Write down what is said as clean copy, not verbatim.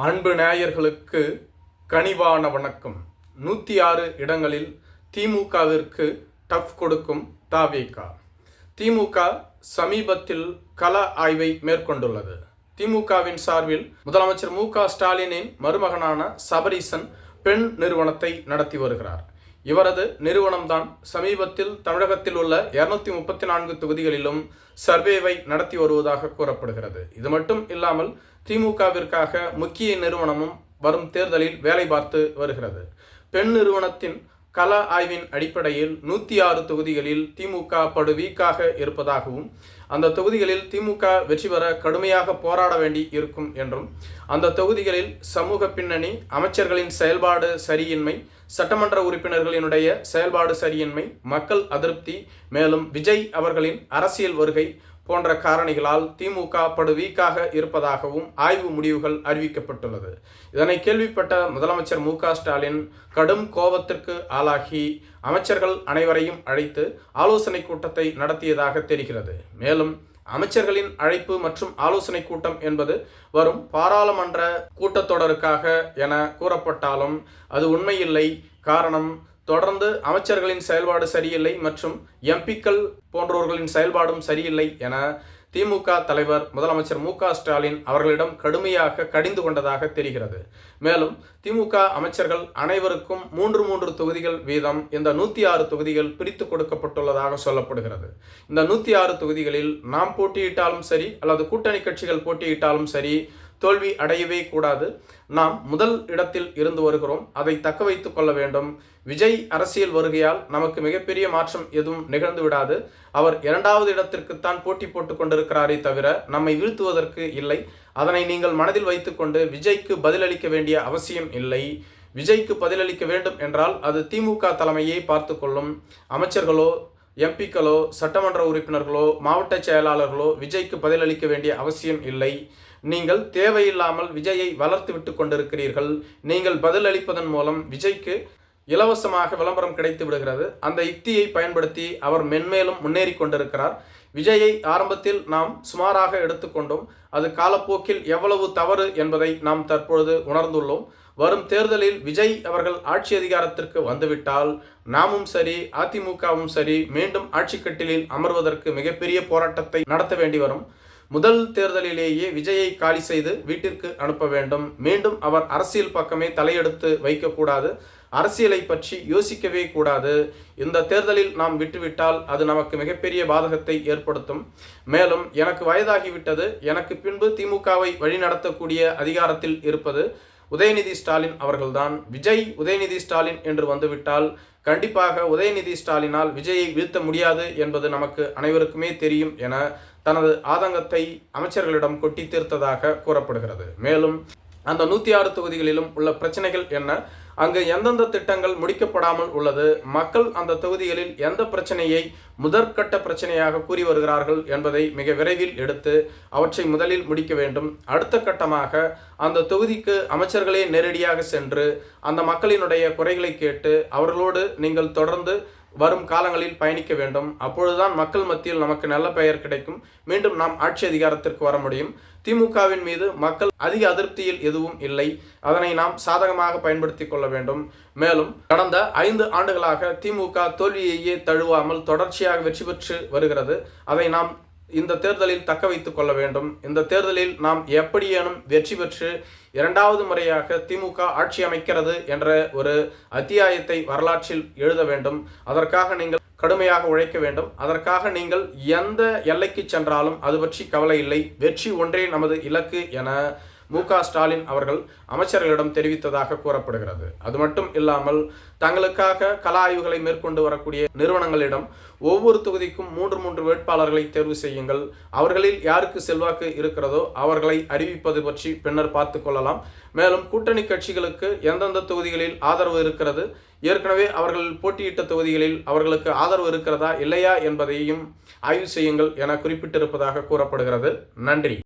அன்பு நேயர்களுக்கு கனிவான வணக்கம். 106 இடங்களில் திமுகவிற்கு டஃப் கொடுக்கும் தவிக. திமுக சமீபத்தில் கள ஆய்வை மேற்கொண்டுள்ளது. திமுகவின் சார்பில் முதலமைச்சர் மு.க.ஸ்டாலினின் மருமகனான சபரீசன் பெண் நிறுவனத்தை நடத்தி வருகிறார். இவரது நிறுவனம்தான் சமீபத்தில் தமிழகத்தில் உள்ள 234 தொகுதிகளிலும் சர்வேவை நடத்தி வருவதாக கூறப்படுகிறது. இது மட்டும் இல்லாமல் திமுகவிற்காக முக்கிய நிறுவனமும் வரும் தேர்தலில் வேலை பார்த்து வருகிறது. பெண் நிறுவனத்தின் கள ஆய்வின் அடிப்படையில் 106 தொகுதிகளில் திமுக படுவீக்காக இருப்பதாகவும், அந்த தொகுதிகளில் திமுக வெற்றி பெற கடுமையாக போராட வேண்டி இருக்கும் என்றும், அந்த தொகுதிகளில் சமூக பின்னணி, அமைச்சர்களின் செயல்பாடு சரியின்மை, சட்டமன்ற உறுப்பினர்களினுடைய செயல்பாடு சரியின்மை, மக்கள் அதிருப்தி, மேலும் விஜய் அவர்களின் அரசியல் வருகை போன்ற காரணிகளால் திமுக படுவீக்காக இருப்பதாகவும் ஆய்வு முடிவுகள் அறிவிக்கப்பட்டுள்ளது. இதனை கேள்விப்பட்ட முதலமைச்சர் மு.க.ஸ்டாலின் கடும் கோபத்திற்கு ஆளாகி அமைச்சர்கள் அனைவரையும் அழைத்து ஆலோசனை கூட்டத்தை நடத்தியதாக தெரிகிறது. மேலும் அமைச்சர்களின் அழைப்பு மற்றும் ஆலோசனை கூட்டம் என்பது வரும் பாராளுமன்ற கூட்டத்தொடருக்காக என கூறப்பட்டாலும் அது உண்மையில்லை. காரணம், தொடர்ந்து அமைச்சர்களின் செயல்பாடு சரியில்லை மற்றும் எம்பிக்கள் போன்றவர்களின் செயல்பாடும் சரியில்லை என திமுக தலைவர் முதலமைச்சர் மு.க.ஸ்டாலின் அவர்களிடம் கடுமையாக கடிந்து கொண்டதாக தெரிகிறது. மேலும் திமுக அமைச்சர்கள் அனைவருக்கும் 3 தொகுதிகள் வீதம் இந்த 106 தொகுதிகள் பிரித்து கொடுக்கப்பட்டுள்ளதாக சொல்லப்படுகிறது. இந்த 106 தொகுதிகளில் நாம் போட்டியிட்டாலும் சரி அல்லது கூட்டணி கட்சிகள் போட்டியிட்டாலும் சரி தோல்வி அடையவே கூடாது. நாம் முதல் இடத்தில் இருந்து வருகிறோம், அதை தக்க வைத்துக் கொள்ள வேண்டும். விஜய் அரசியல் வருகையால் நமக்கு மிகப்பெரிய மாற்றம் எதுவும் நிகழ்ந்து விடாது. அவர் 2வது இடத்திற்குத்தான் போட்டி போட்டுக் கொண்டிருக்கிறாரே தவிர நம்மை வீழ்த்துவதற்கு இல்லை. அதனை நீங்கள் மனதில் வைத்துக்கொண்டு விஜய்க்கு பதிலளிக்க வேண்டிய அவசியம் இல்லை. விஜய்க்கு பதிலளிக்க வேண்டும் என்றால் அது திமுக தலைமையை பார்த்து கொள்ளும். அமைச்சர்களோ, எம்பிக்களோ, சட்டமன்ற உறுப்பினர்களோ, மாவட்ட செயலாளர்களோ விஜய்க்கு பதிலளிக்க வேண்டிய அவசியம் இல்லை. நீங்கள் தேவையில்லாமல் விஜயை வளர்த்து விட்டு கொண்டிருக்கிறீர்கள். நீங்கள் பதிலளிப்பதன் மூலம் விஜய்க்கு இலவசமாக விளம்பரம் கிடைத்து விடுகிறது. அந்த யுக்தியை பயன்படுத்தி அவர் மென்மேலும் முன்னேறி கொண்டிருக்கிறார். விஜயை ஆரம்பத்தில் நாம் சுமாராக எடுத்துக்கொண்டோம். அது காலப்போக்கில் எவ்வளவு தவறு என்பதை நாம் தற்பொழுது உணர்ந்துள்ளோம். வரும் தேர்தலில் விஜய் அவர்கள் ஆட்சி அதிகாரத்திற்கு வந்துவிட்டால் நாமும் சரி, அதிமுகவும் சரி மீண்டும் ஆட்சி கட்டிலில் அமர்வதற்கு மிகப்பெரிய போராட்டத்தை நடத்த வேண்டி வரும். முதல் தேர்தலிலேயே விஜயை காலி செய்து வீட்டிற்கு அனுப்ப வேண்டும். மீண்டும் அவர் அரசியல் பக்கமே தலையெடுத்து வைக்கக்கூடாது. அரசியலை பற்றி யோசிக்கவே கூடாது. இந்த தேர்தலில் நாம் விட்டுவிட்டால் அது நமக்கு மிகப்பெரிய பாதகத்தை ஏற்படுத்தும். மேலும் எனக்கு வயதாகிவிட்டது, எனக்கு பின்பு திமுகவை வழிநடத்தக்கூடிய அதிகாரத்தில் இருப்பது உதயநிதி ஸ்டாலின் அவர்கள்தான். விஜய் உதயநிதி ஸ்டாலின் என்று வந்துவிட்டால் கண்டிப்பாக உதயநிதி ஸ்டாலினால் விஜயை வீழ்த்த முடியாது என்பது நமக்கு அனைவருக்குமே தெரியும் என தனது ஆதங்கத்தை அமைச்சர்களிடம் கொட்டி தீர்த்ததாக கூறப்படுகிறது. மேலும் அந்த 106 தொகுதிகளிலும் உள்ள பிரச்சனைகள் என்ன, அங்கு எந்தெந்த திட்டங்கள் முடிக்கப்படாமல் உள்ளது, மக்கள் அந்த தொகுதிகளில் எந்த பிரச்சனையை முதற்கட்ட பிரச்சனையாக கூறி வருகிறார்கள் என்பதை மிக விரைவில் எடுத்து அவற்றை முதலில் முடிக்க வேண்டும். அடுத்த கட்டமாக அந்த தொகுதிக்கு அமைச்சர்களே நேரடியாக சென்று அந்த மக்களினுடைய குறைகளை கேட்டு அவர்களோடு நீங்கள் தொடர்ந்து வரும் காலங்களில் பயணிக்க வேண்டும். அப்பொழுதுதான் மக்கள் மத்தியில் நமக்கு நல்ல பெயர் கிடைக்கும். மீண்டும் நாம் ஆட்சி அதிகாரத்திற்கு வர முடியும். திமுகவின் மீது மக்கள் அதிக அதிருப்தியில் எதுவும் இல்லை. அதனை நாம் சாதகமாக பயன்படுத்தி கொள்ள வேண்டும். மேலும் கடந்த 5 ஆண்டுகளாக திமுக தோல்வியையே தழுவாமல் தொடர்ச்சியாக வெற்றி பெற்று வருகிறது. அதை நாம் இந்த தேர்தலில் தக்க வைத்துக் கொள்ள வேண்டும். இந்த தேர்தலில் நாம் எப்படியேனும் வெற்றி பெற்று 2வது முறையாக திமுக ஆட்சி அமைக்கிறது என்ற ஒரு அத்தியாயத்தை வரலாற்றில் எழுத வேண்டும். அதற்காக நீங்கள் கடுமையாக உழைக்க வேண்டும். அதற்காக நீங்கள் எந்த எல்லைக்கு சென்றாலும் அது பற்றி கவலை இல்லை. வெற்றி ஒன்றே நமது இலக்கு என மு.க.ஸ்டாலின் அவர்கள் அமைச்சர்களிடம் தெரிவித்ததாக கூறப்படுகிறது. அது மட்டும் இல்லாமல் தங்களுக்காக கள ஆய்வுகளை மேற்கொண்டு வரக்கூடிய நிறுவனங்களிடம் ஒவ்வொரு தொகுதிக்கும் 3 வேட்பாளர்களை தேர்வு செய்யுங்கள். அவர்களில் யாருக்கு செல்வாக்கு இருக்கிறதோ அவர்களை அறிவிப்பது பற்றி பின்னர் பார்த்து கொள்ளலாம். மேலும் கூட்டணி கட்சிகளுக்கு எந்தெந்த தொகுதிகளில் ஆதரவு இருக்கிறது, ஏற்கனவே அவர்கள் போட்டியிட்ட தொகுதிகளில் அவர்களுக்கு ஆதரவு இருக்கிறதா இல்லையா என்பதையும் ஆய்வு செய்யுங்கள் என குறிப்பிட்டிருப்பதாக கூறப்படுகிறது. நன்றி.